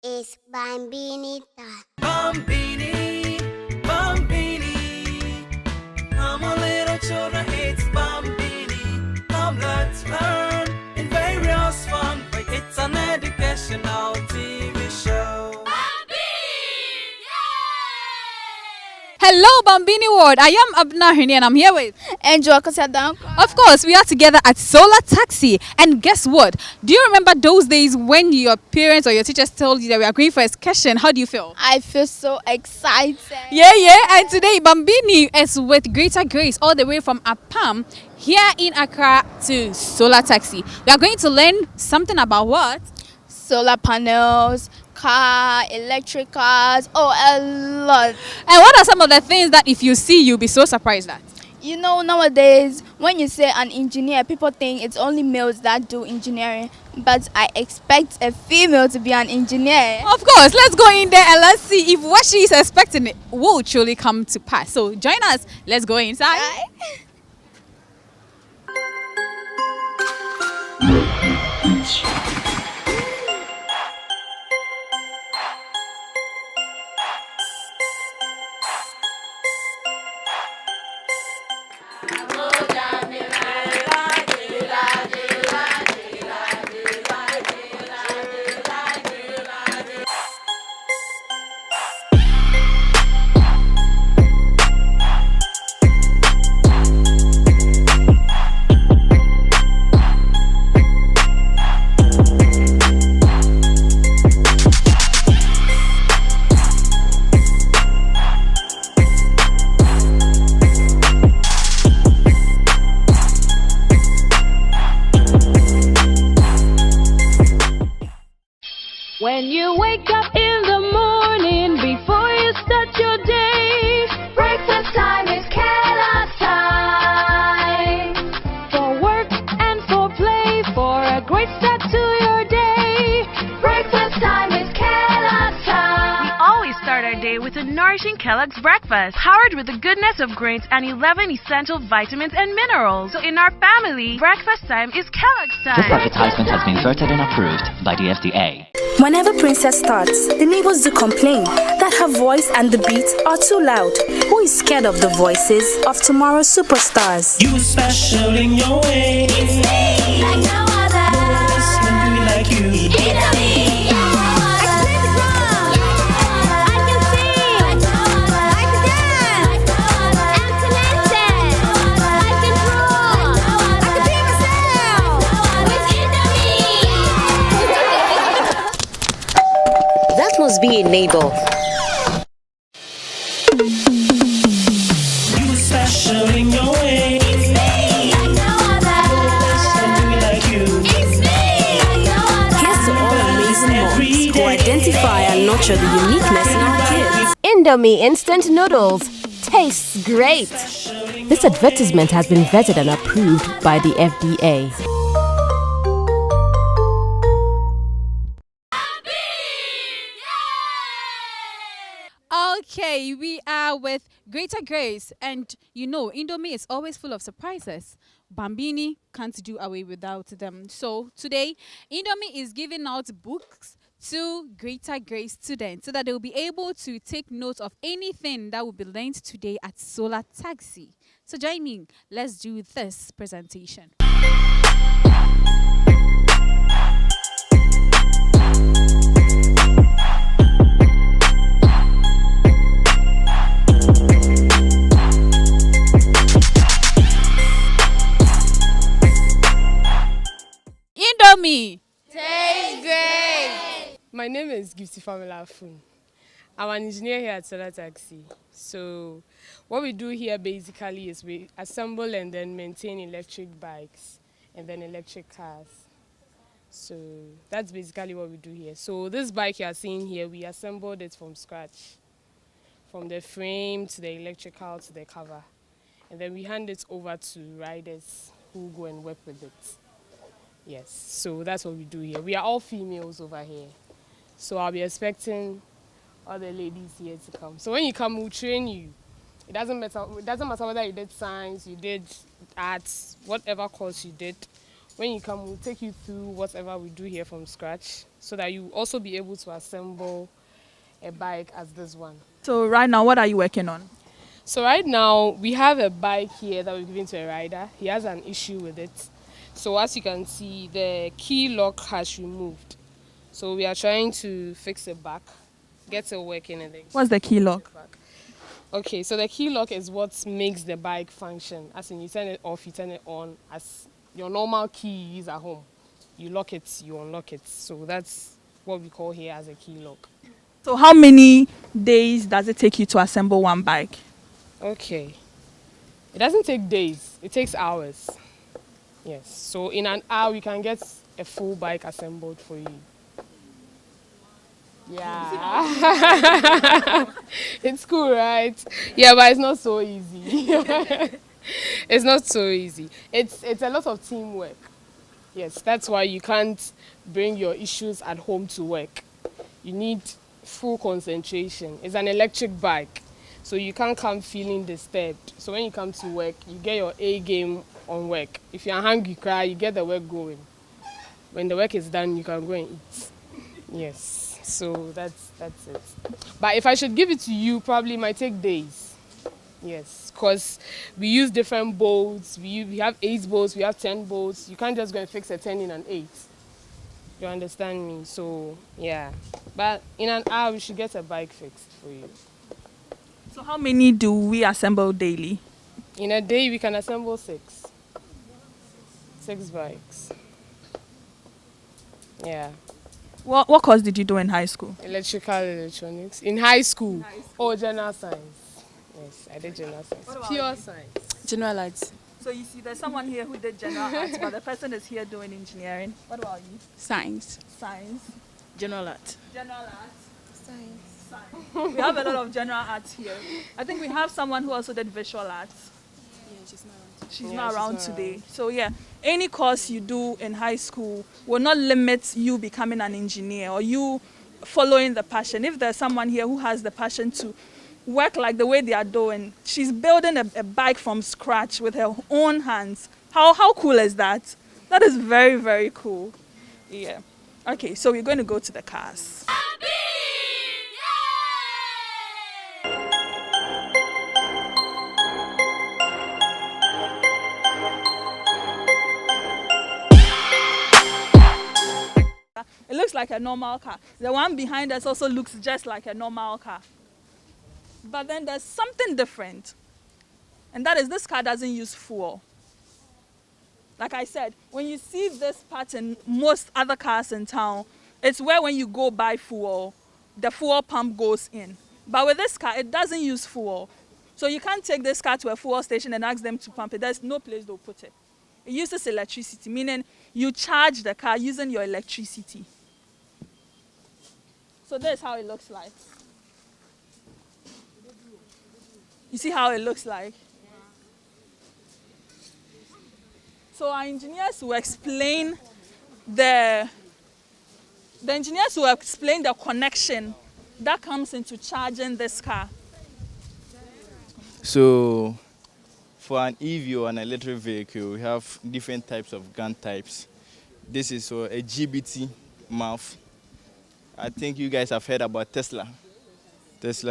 It's Bambinita. Bambini, Bambini. I'm a little children, it's Bambini. Come, let's learn in various fun. It's an educational TV show. Hello, Bambini World. I am Abna Hini and I'm here with. Enjoy Kasadam. Of course, we are together at Solar Taxi. And guess what? Do you remember those days when your parents or your teachers told you that we are going for excursion? How do you feel? I feel so excited. Yeah. And today, Bambini is with Greater Grace all the way from Apam here in Accra to Solar Taxi. We are going to learn something about what? Solar panels, car, electric cars, a lot. And what are some of the things that if you see, you'll be so surprised at? You know, nowadays, when you say an engineer, people think it's only males that do engineering. But I expect a female to be an engineer. Of course, let's go in there and let's see if what she is expecting will truly come to pass. So join us. Let's go inside. When you wake up in the morning before you start your day, breakfast time is Kellogg's time. For work and for play, for a great start to your day, breakfast time is Kellogg's time. We always start our day with a nourishing Kellogg's breakfast, powered with the goodness of grains and 11 essential vitamins and minerals. So in our family, breakfast time is Kellogg's This time. advertisement has been vetted and approved by the FDA. Whenever Princess starts, the neighbors do complain that her voice and the beats are too loud. Who is scared of the voices of tomorrow's superstars? You special in your way. It's me, like no other. Listen to me like you. It's me. That must be a neighbor. You special in your way. It's me, like no other. Listen to me like you. It's me, like no other. Here's to all amazing moms who identify and nurture the uniqueness in our kids. Indomie instant noodles tastes great. This advertisement has been vetted and approved by the FDA. Okay, we are with Greater Grace, and you know, Indomie is always full of surprises. Bambini can't do away without them. So today, Indomie is giving out books to Greater Grace students so that they'll be able to take note of anything that will be learned today at Solar Taxi. So join me. Let's do this presentation. Indomie. Taste great. My name is Gifty Famila Fun. I'm an engineer here at Solar Taxi. So what we do here basically is we assemble and then maintain electric bikes and then electric cars. So that's basically what we do here. So this bike you are seeing here, we assembled it from scratch. From the frame to the electrical to the cover. And then we hand it over to riders who go and work with it. Yes, so that's what we do here. We are all females over here. So I'll be expecting all the ladies here to come. So when you come, we'll train you. It doesn't matter whether you did science, you did arts, whatever course you did. When you come, we'll take you through whatever we do here from scratch so that you also be able to assemble a bike as this one. So right now, what are you working on? So right now, we have a bike here that we're giving to a rider. He has an issue with it. So as you can see, the key lock has removed. So we are trying to fix it back, get it working. And then What's the key lock? Okay, so the key lock is what makes the bike function. As in, you turn it off, you turn it on. As your normal key you use at home, you lock it, you unlock it. So that's what we call here as a key lock. So how many days does it take you to assemble one bike? Okay, it doesn't take days, it takes hours. Yes, so in an hour we can get a full bike assembled for you. Yeah. It's cool, right? Yeah, but it's not so easy. It's not so easy. It's a lot of teamwork. Yes, that's why you can't bring your issues at home to work. You need full concentration. It's an electric bike, so you can't come feeling disturbed. So when you come to work, you get your A game on work. If you're hungry, cry, you get the work going. When the work is done, you can go and eat. Yes, so that's it. But if I should give it to you, probably it might take days. Yes, because we use different bolts. We have 8 bolts, we have 10 bolts. You can't just go and fix a 10 in an 8. You understand me? So, yeah. But in an hour, we should get a bike fixed for you. So how many do we assemble daily? In a day, we can assemble 6. 6 bikes. Yeah. What course did you do in high school? Electrical electronics. In high school? Oh, general science. Yes, I did general science. Pure science. General arts. So you see, there's someone here who did general arts, but the person is here doing engineering. What about you? Science. Science. General arts. General arts. Science. We have a lot of general arts here. I think we have someone who also did visual arts. Yeah, she's not around. She's not around today. So yeah, any course you do in high school will not limit you becoming an engineer or you following the passion. If there's someone here who has the passion to work like the way they are doing, she's building a bike from scratch with her own hands. How cool is that? That is very, very cool. Yeah. Okay, so we're going to go to the cars. It looks like a normal car. The one behind us also looks just like a normal car. But then there's something different. And that is this car doesn't use fuel. Like I said, when you see this part in most other cars in town, it's where when you go buy fuel, the fuel pump goes in. But with this car, it doesn't use fuel. So you can't take this car to a fuel station and ask them to pump it. There's no place they'll put it. It uses electricity, meaning you charge the car using your electricity. So this is how it looks like. You see how it looks like? So our engineers will explain the connection that comes into charging this car. So for an EV or an electric vehicle, we have different types of gun types. This is a GBT mouth. I think you guys have heard about Tesla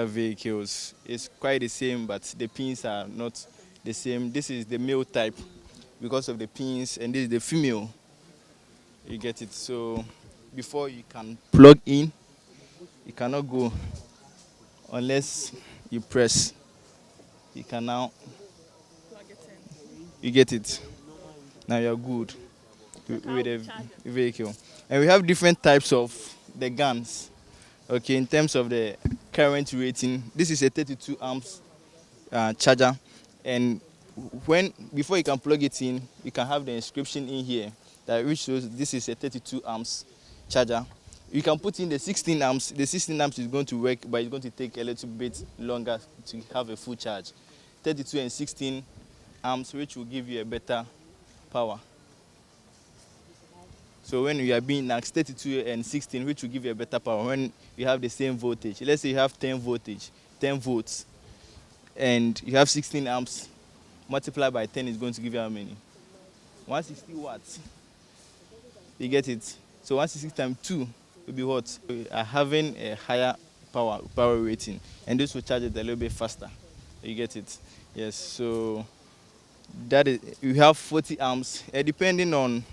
vehicles. It's quite the same, but the pins are not the same. This is the male type because of the pins, and this is the female. You get it? So before you can plug in, you cannot go unless you press. You can now plug it in. You get it? Now you're good with the vehicle. And we have different types of the guns. Okay, in terms of the current rating, this is a 32 amps charger, and before you can plug it in, you can have the inscription in here that which shows this is a 32 amps charger. You can put in the 16 amps. The 16 amps is going to work, but it's going to take a little bit longer to have a full charge. 32 and 16 amps, which will give you a better power. So when you are being asked 32 and 16, which will give you a better power when you have the same voltage. Let's say you have 10 volts, and you have 16 amps, multiplied by 10 is going to give you how many? 160 watts. You get it? So 160 times 2 will be what? We are having a higher power rating, and this will charge it a little bit faster. You get it? Yes. So that is, you have 40 amps, depending on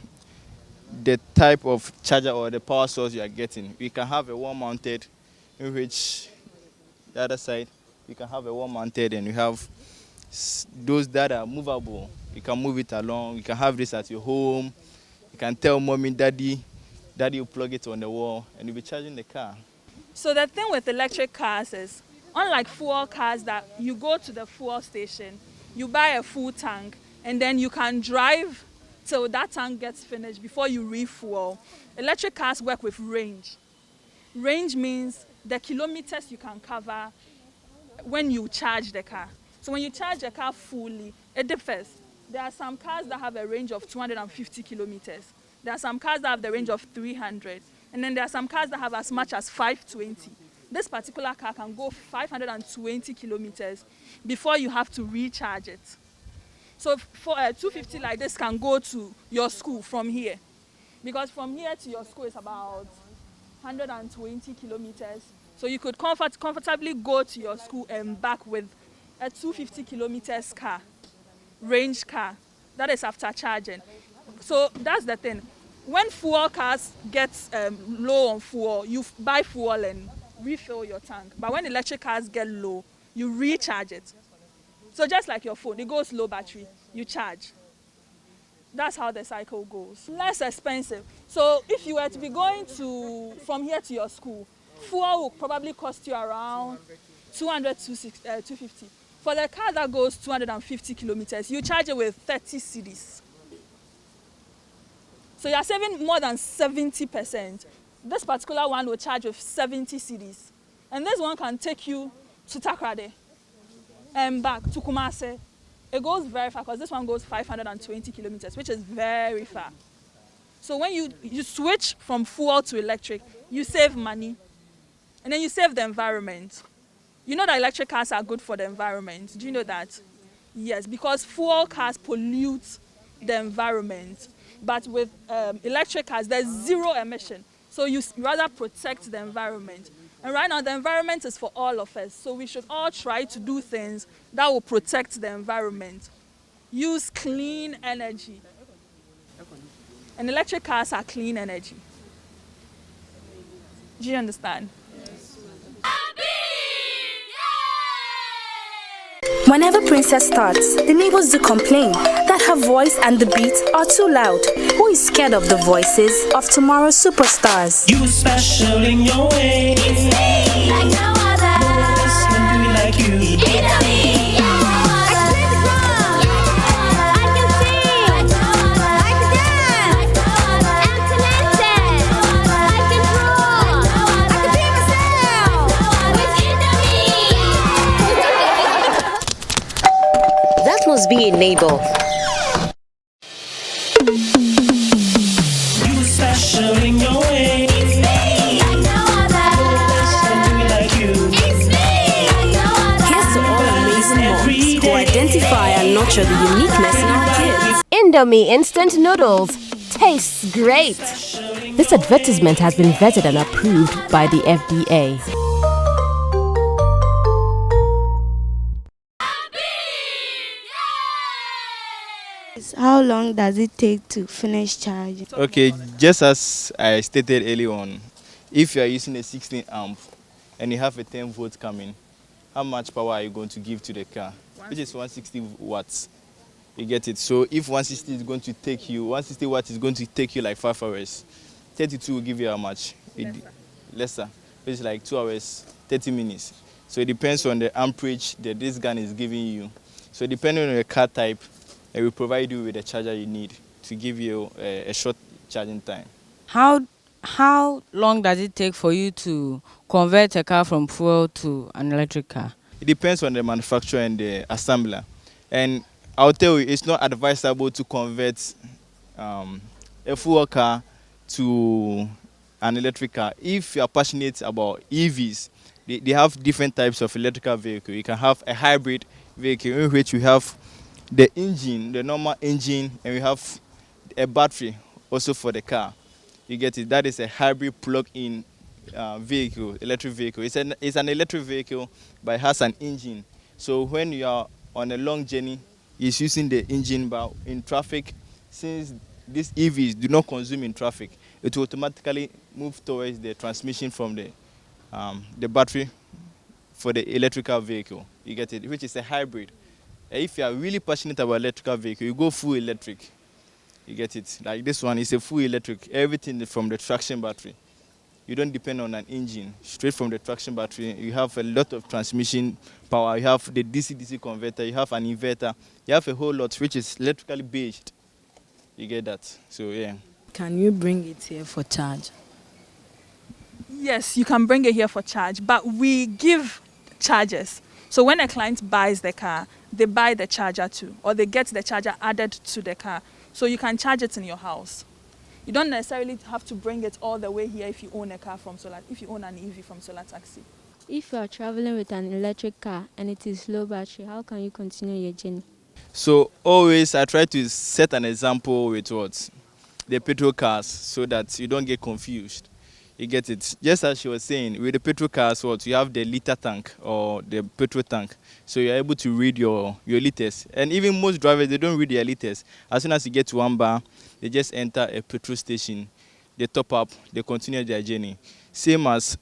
the type of charger or the power source you are getting. We can have a wall-mounted, in which the other side you can have a wall-mounted, and you have those that are movable. You can move it along. You can have this at your home. You can tell mommy, daddy will plug it on the wall, and you'll be charging the car. So the thing with electric cars is, unlike fuel cars that you go to the fuel station, you buy a full tank, and then you can drive till that tank gets finished before you refuel. Electric cars work with range. Range means the kilometers you can cover when you charge the car. So when you charge a car fully, it differs. There are some cars that have a range of 250 kilometers. There are some cars that have the range of 300. And then there are some cars that have as much as 520. This particular car can go 520 kilometers before you have to recharge it. So for a 250 like this can go to your school from here. Because from here to your school is about 120 kilometers. So you could comfortably go to your school and back with a 250 kilometers car, range car. That is after charging. So that's the thing. When fuel cars get low on fuel, you buy fuel and refill your tank. But when electric cars get low, you recharge it. So just like your phone, it goes low battery, you charge. That's how the cycle goes. Less expensive. So if you were to be going from here to your school, fuel will probably cost you around 200 to 250. For the car that goes 250 kilometers, you charge it with 30 cedis. So you're saving more than 70%. This particular one will charge with 70 cedis. And this one can take you to Takrade and back to Kumase. It goes very far because this one goes 520 kilometers, which is very far. So when you switch from fuel to electric, you save money. And then you save the environment. You know that electric cars are good for the environment. Do you know that? Yes, because fuel cars pollute the environment. But with electric cars, there's zero emission. So you rather protect the environment. And right now, the environment is for all of us. So we should all try to do things that will protect the environment. Use clean energy. And electric cars are clean energy. Do you understand? Whenever Princess starts, the neighbors do complain that her voice and the beats are too loud. Who is scared of the voices of tomorrow's superstars? You special in your way. It's me, like no other. No one else can do it like you. It's me, like no other. I can play the drum. I can sing. Like no other. I can dance. Like no other. I'm talented. I can draw. I can be myself. With Indomie. That must be a neighbor. You special in your way. It's me, like no other. No one else can do it like you. It's me, like no other. Here's to all amazing moms who identify and nurture the uniqueness in our kids. Indomie instant noodles tastes great. This advertisement has been vetted and approved by the FDA. How long does it take to finish charging? Okay, just as I stated earlier on, if you are using a 16 amp and you have a 10 volt coming, how much power are you going to give to the car? Which is 160 watts. You get it? So if 160 is going to take you, 160 watts is going to take you like 5 hours. 32 will give you how much? Lesser. Which is like 2 hours, 30 minutes. So it depends on the amperage that this gun is giving you. So depending on your car type, it will provide you with the charger you need to give you a short charging time. How long does it take for you to convert a car from fuel to an electric car? It depends on the manufacturer and the assembler. And I'll tell you, it's not advisable to convert a fuel car to an electric car. If you are passionate about EVs, they have different types of electrical vehicle. You can have a hybrid vehicle in which you have the engine, the normal engine, and we have a battery also for the car. You get it? That is a hybrid plug-in vehicle, electric vehicle. It's an electric vehicle, but it has an engine. So when you are on a long journey, it's using the engine, but in traffic, since these EVs do not consume in traffic, it will automatically move towards the transmission from the battery for the electrical vehicle. You get it? Which is a hybrid. If you are really passionate about electrical vehicle, you go full electric. You get it? Like this one is a full electric. Everything from the traction battery. You don't depend on an engine. Straight from the traction battery, you have a lot of transmission power. You have the DC-DC converter. You have an inverter. You have a whole lot which is electrically based. You get that? So yeah. Can you bring it here for charge? Yes, you can bring it here for charge, but we give chargers. So when a client buys the car, they buy the charger too, or they get the charger added to the car. So you can charge it in your house. You don't necessarily have to bring it all the way here if you own a car from Solar, if you own an EV from Solar Taxi. If you are traveling with an electric car and it is low battery, how can you continue your journey? So always I try to set an example with what? The petrol cars, so that you don't get confused. You get it? Just as she was saying, with the petrol cars, what you have the liter tank or the petrol tank, so you're able to read your liters. And even most drivers, they don't read their liters. As soon as you get to one bar, they just enter a petrol station, they top up, they continue their journey. Same as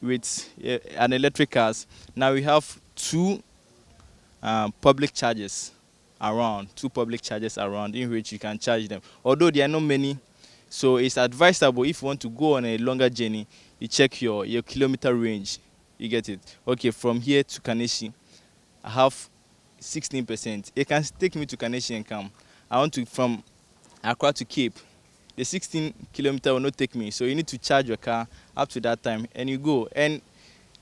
with an electric cars. Now we have two public chargers around, in which you can charge them. Although there are not many. So it's advisable if you want to go on a longer journey, you check your kilometer range. You get it? Okay, from here to Kaneshie, I have 16%. It can take me to Kaneshie and come. I want to from Accra to Cape. The 16 kilometer will not take me. So you need to charge your car up to that time and you go. And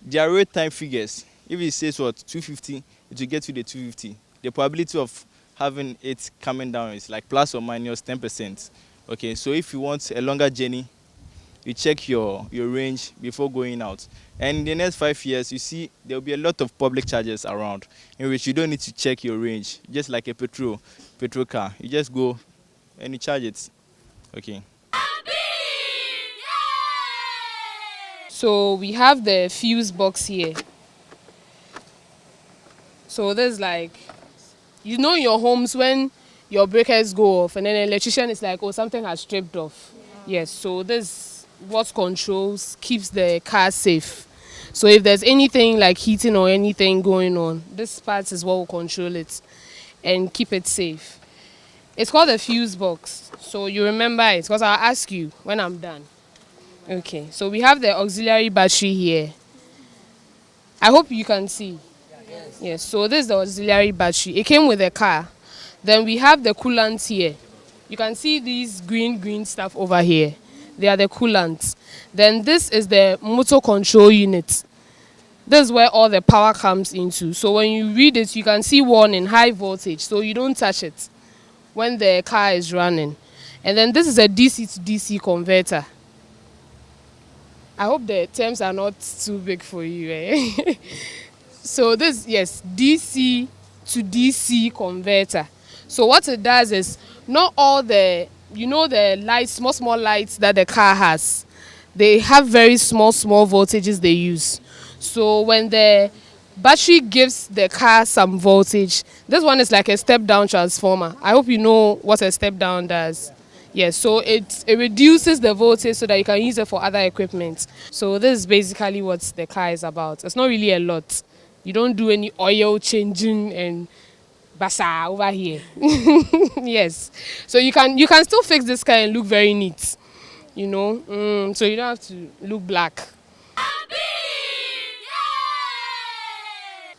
there are real time figures. If it says what 250, it will get to the 250. The probability of having it coming down is like plus or minus 10%. Okay, so if you want a longer journey, you check your range before going out. And in the next 5 years, you see there will be a lot of public chargers around in which you don't need to check your range, just like a petrol car. You just go and you charge it. Okay. So we have the fuse box here. So there's like, you know, in your homes when your breakers go off and then the electrician is like, oh, something has stripped off. Yes, so this what controls, keeps the car safe. So if there's anything like heating or anything going on, this part is what will control it and keep it safe. It's called a fuse box. So you remember it because I'll ask you when I'm done. Okay, so we have the auxiliary battery here. I hope you can see. Yes, so this is the auxiliary battery. It came with the car. Then we have the coolants here. You can see these green stuff over here. They are the coolants. Then this is the motor control unit. This is where all the power comes into. So when you read it, you can see warning, high voltage. So you don't touch it when the car is running. And then this is a DC to DC converter. I hope the terms are not too big for you. Eh? So this, yes, DC to DC converter. So what it does is, not all the, you know, the lights, small lights that the car has, they have very small voltages they use. So when the battery gives the car some voltage, this one is like a step-down transformer. I hope you know what a step-down does. Yes, so it reduces the voltage so that you can use it for other equipment. So this is basically what the car is about. It's not really a lot. You don't do any oil changing and basa over here. Yes, so you can still fix this car and look very neat, you know. So you don't have to look black.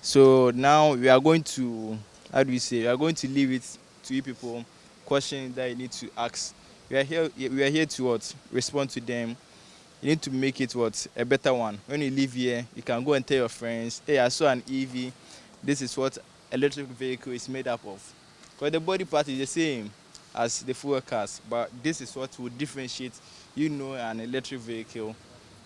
So now we are going to, how do we say, we are going to leave it to you people, questions that you need to ask. We are here to what? Respond to them. You need to make it what? A better one. When you leave here, you can go and tell your friends, hey, I saw an EV. This is what electric vehicle is made up of. Because the body part is the same as the fuel cars, but this is what will differentiate, you know, an electric vehicle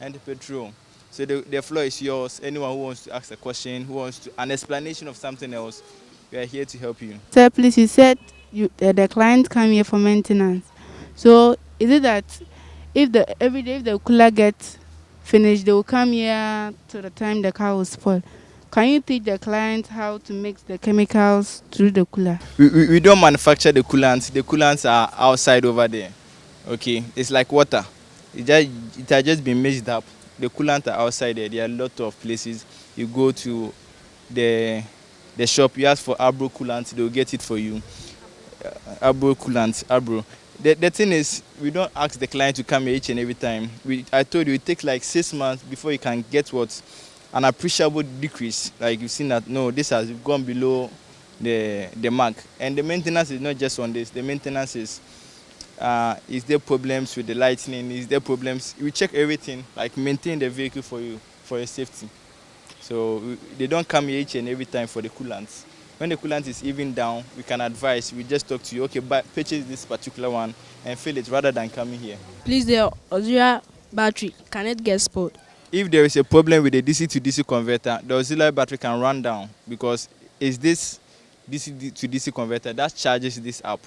and the petrol. So the floor is yours. Anyone who wants to ask a question, who wants to, an explanation of something else, we are here to help you. Sir, please, you said the client come here for maintenance. So is it that if the cooler gets finished, they will come here to the time the car will spoil. Can you teach the client how to mix the chemicals through the cooler? We don't manufacture the coolants. The coolants are outside over there. Okay, it's like water. It has just been mixed up. The coolant are outside there. There are a lot of places. You go to the shop, you ask for Abro coolant, they will get it for you. Abro coolant, Abro. The thing is, we don't ask the client to come here each and every time. I told you, it takes like 6 months before you can get what? An appreciable decrease. Like you've seen that, no, this has gone below the mark. And the maintenance is not just on this. The maintenance is there problems with the lightning? Is there problems? We check everything, like maintain the vehicle for you, for your safety. So they don't come here each and every time for the coolant. When the coolant is even down, we can advise. We just talk to you, okay, purchase this particular one and fill it rather than coming here. Please, the auxiliary battery, can it get spoiled? If there is a problem with the DC to DC converter, the auxiliary battery can run down because it's this DC to DC converter that charges this up.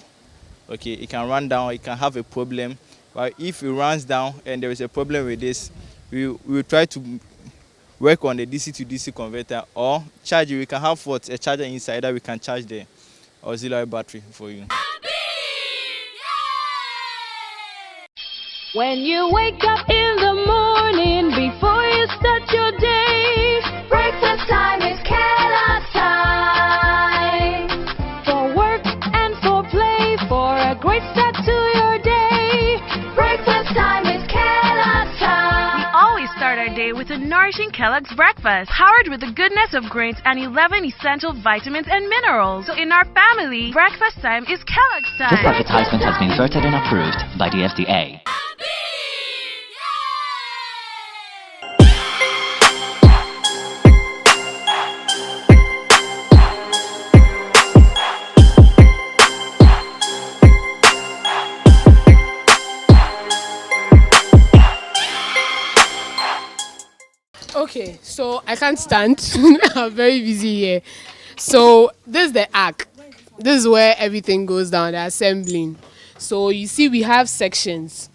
Okay, it can run down, it can have a problem. But if it runs down and there is a problem with this, we will try to work on the DC to DC converter or charge it. We can have a charger inside that we can charge the auxiliary battery for you. When you wake up in the morning before you start your day, breakfast time is Kellogg's time. For work and for play, for a great start to your day, breakfast time is Kellogg's time. We always start our day with a nourishing Kellogg's breakfast, powered with the goodness of grains and 11 essential vitamins and minerals. So in our family, breakfast time is Kellogg's time. This advertisement has been vetted and approved by the FDA. Okay, so I can't stand. I'm very busy here. So this is the arc. This is where everything goes down, the assembling. So you see we have sections.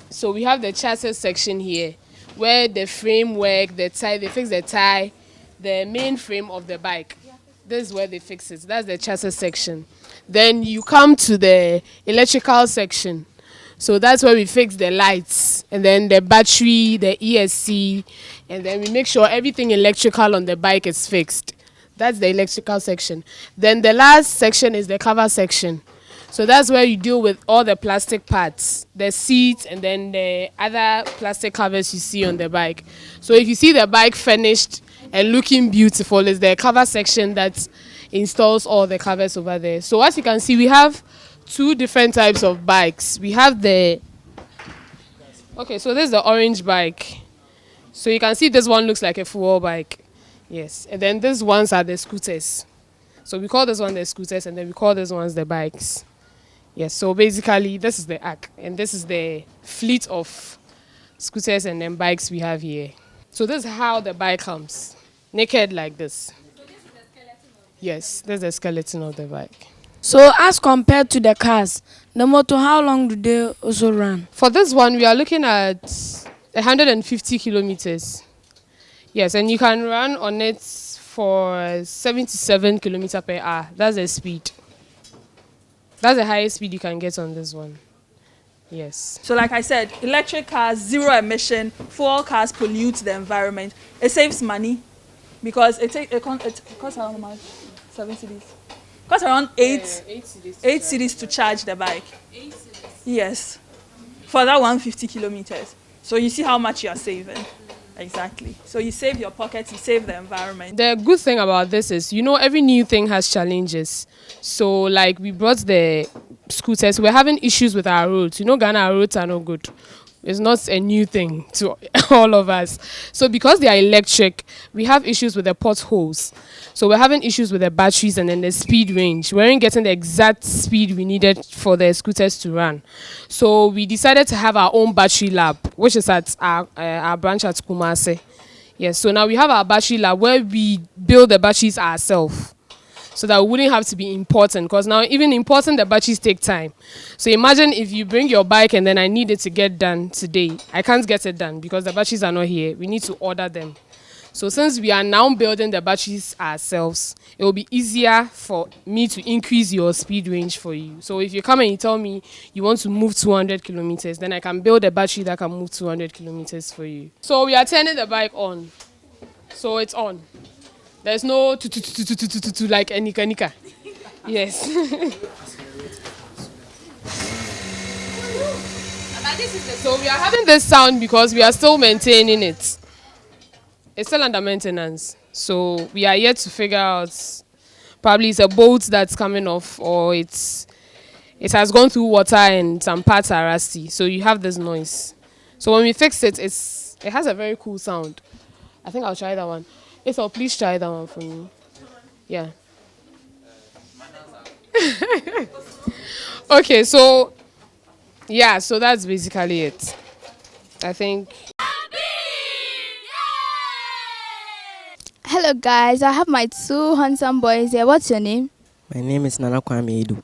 So we have the chassis section here, where the framework, the tie, they fix the tie, the main frame of the bike. This is where they fix it. That's the chassis section. Then you come to the electrical section. So that's where we fix the lights and then the battery, the ESC, and then we make sure everything electrical on the bike is fixed. That's the electrical section. Then the last section is the cover section. So that's where you deal with all the plastic parts, the seats, and then the other plastic covers you see on the bike. So if you see the bike finished and looking beautiful, it's the cover section that installs all the covers over there. So as you can see, we have two different types of bikes. We have the, okay, so this is the orange bike. So you can see this one looks like a full bike. Yes, and then these ones are the scooters. So we call this one the scooters and then we call these ones the bikes. Yes, so basically this is the arc and this is the fleet of scooters and then bikes we have here. So this is how the bike comes, naked like this. So this is the skeleton of the Yes, this is the skeleton of the bike. So as compared to the cars, the motor, how long do they also run? For this one, we are looking at 150 kilometers. Yes, and you can run on it for 77 kilometers per hour. That's the speed. That's the highest speed you can get on this one. Yes. So like I said, electric cars, zero emission, fuel cars pollute the environment. It saves money because it costs how much? 7 cedis. Costs around 8 cedis to charge the bike. 8 cedis? Yes. For that 150 kilometers. So you see how much you are saving. Exactly. So you save your pocket, you save the environment. The good thing about this is, you know, every new thing has challenges. So like we brought the scooters, we're having issues with our roads. You know, Ghana roads are not good. It's not a new thing to all of us. So because they are electric, we have issues with the potholes. So we're having issues with the batteries and then the speed range. We weren't getting the exact speed we needed for the scooters to run. So we decided to have our own battery lab, which is at our branch at Kumasi. Yes, so now we have our battery lab where we build the batteries ourselves. so that we wouldn't have to be importing, because now even importing the batteries take time. So imagine if you bring your bike and then I need it to get done today. I can't get it done because the batteries are not here. We need to order them. So since we are now building the batteries ourselves, it will be easier for me to increase your speed range for you. So if you come and you tell me you want to move 200 kilometers, then I can build a battery that can move 200 kilometers for you. So we are turning the bike on. So it's on. There's no like Nika. Yes. So we are having this sound because we are still maintaining it. It's still under maintenance. So we are yet to figure out, probably it's a bolt that's coming off, or it has gone through water and some parts are rusty. So you have this noise. So when we fix it, it has a very cool sound. I think I'll try that one. So please try that one for me. Yeah. Okay, so yeah, so that's basically it. I think. Hello guys, I have my two handsome boys here. What's your name? My name is Nana Kwame Edu.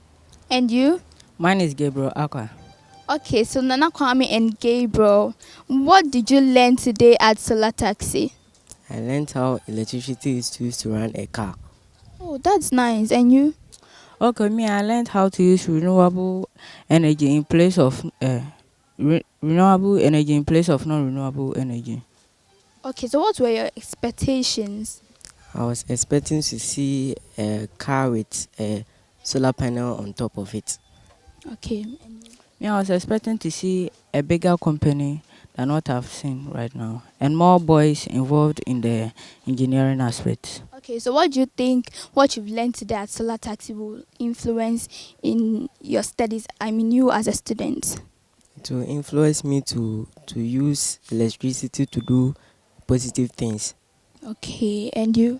And you? Mine is Gabriel Aqua. Okay, so Nana Kwame and Gabriel, what did you learn today at Solar Taxi? I learned how electricity is used to run a car. Oh, that's nice. And you? Okay, I learned how to use renewable energy in place of renewable energy in place of non-renewable energy. Okay, so what were your expectations? I was expecting to see a car with a solar panel on top of it. Okay. I was expecting to see a bigger company than what I've seen right now, and more boys involved in the engineering aspects. Okay, so what do you think what you've learned today at Solar Taxi will influence in your studies? I mean, you as a student. It will influence me to use electricity to do positive things. Okay, and you?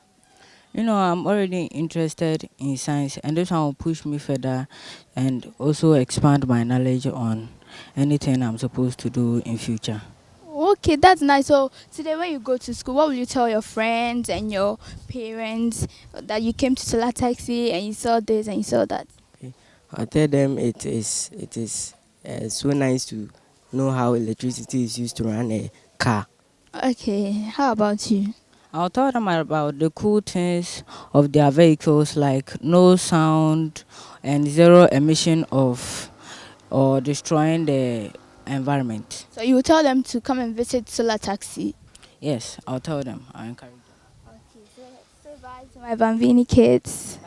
I'm already interested in science, and this one will push me further and also expand my knowledge on anything I'm supposed to do in future. Okay, that's nice. So today when you go to school, what will you tell your friends and your parents that you came to Solar Taxi and you saw this and you saw that? Okay. I'll tell them it is so nice to know how electricity is used to run a car. Okay, how about you? I'll tell them about the cool things of their vehicles, like no sound and zero emission of or destroying the environment. So you will tell them to come and visit Solar Taxi? Yes, I'll tell them. I'll encourage them. Okay, so say bye to my Bambini kids.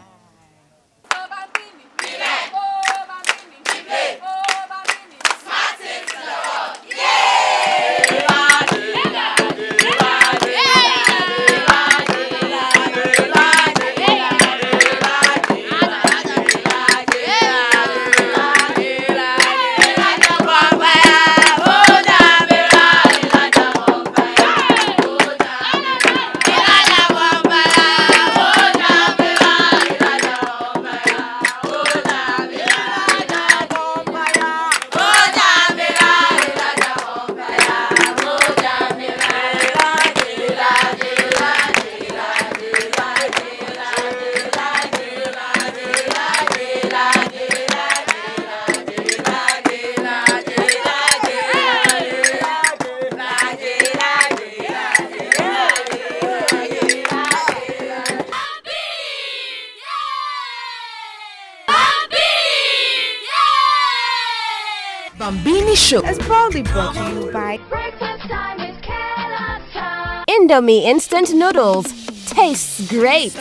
Bambini Show is proudly brought to you by Indomie Instant Noodles. Tastes great.